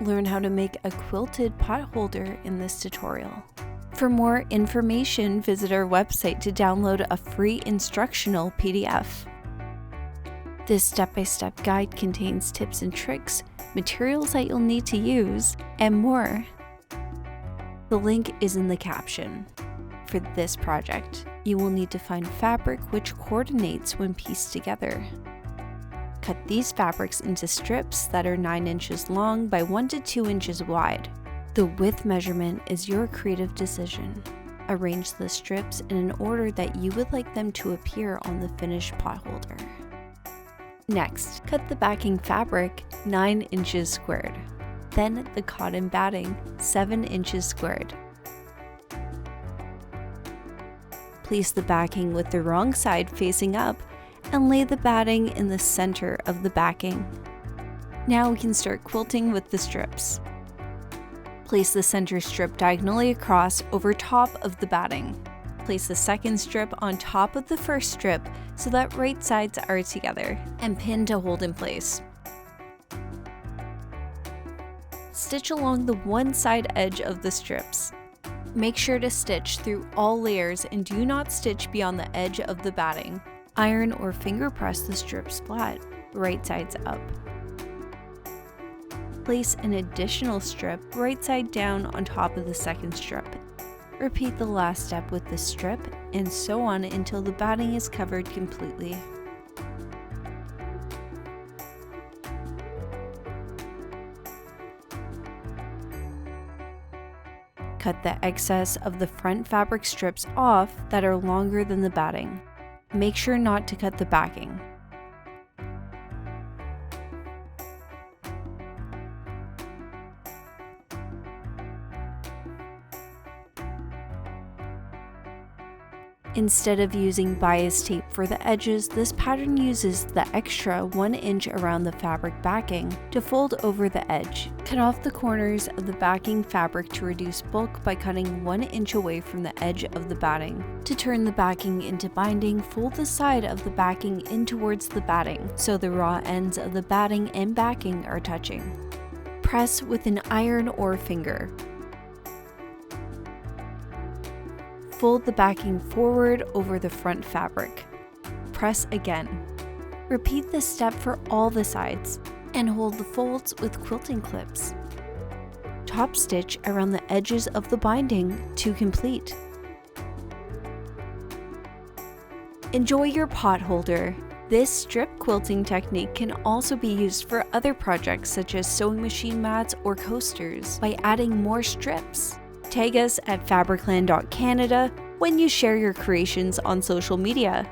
Learn how to make a quilted potholder in this tutorial. For more information, visit our website to download a free instructional PDF. This step-by-step guide contains tips and tricks, materials that you'll need to use, and more. The link is in the caption. For this project, you will need to find fabric which coordinates when pieced together. Cut these fabrics into strips that are 9 inches long by 1 to 2 inches wide. The width measurement is your creative decision. Arrange the strips in an order that you would like them to appear on the finished potholder. Next, cut the backing fabric 9 inches squared. Then the cotton batting 7 inches squared. Place the backing with the wrong side facing up and lay the batting in the center of the backing. Now we can start quilting with the strips. Place the center strip diagonally across over top of the batting. Place the second strip on top of the first strip so that right sides are together, and pin to hold in place. Stitch along the one side edge of the strips. Make sure to stitch through all layers and do not stitch beyond the edge of the batting. Iron or finger press the strips flat, right sides up. Place an additional strip right side down on top of the second strip. Repeat the last step with the strip, and so on until the batting is covered completely. Cut the excess of the front fabric strips off that are longer than the batting. Make sure not to cut the backing. Instead of using bias tape for the edges, this pattern uses the extra 1 inch around the fabric backing to fold over the edge. Cut off the corners of the backing fabric to reduce bulk by cutting 1 inch away from the edge of the batting. To turn the backing into binding, fold the side of the backing in towards the batting, so the raw ends of the batting and backing are touching. Press with an iron or finger. Fold the backing forward over the front fabric. Press again. Repeat this step for all the sides, and hold the folds with quilting clips. Top stitch around the edges of the binding to complete. Enjoy your potholder. This strip quilting technique can also be used for other projects such as sewing machine mats or coasters by adding more strips. Tag us at fabricland.canada when you share your creations on social media.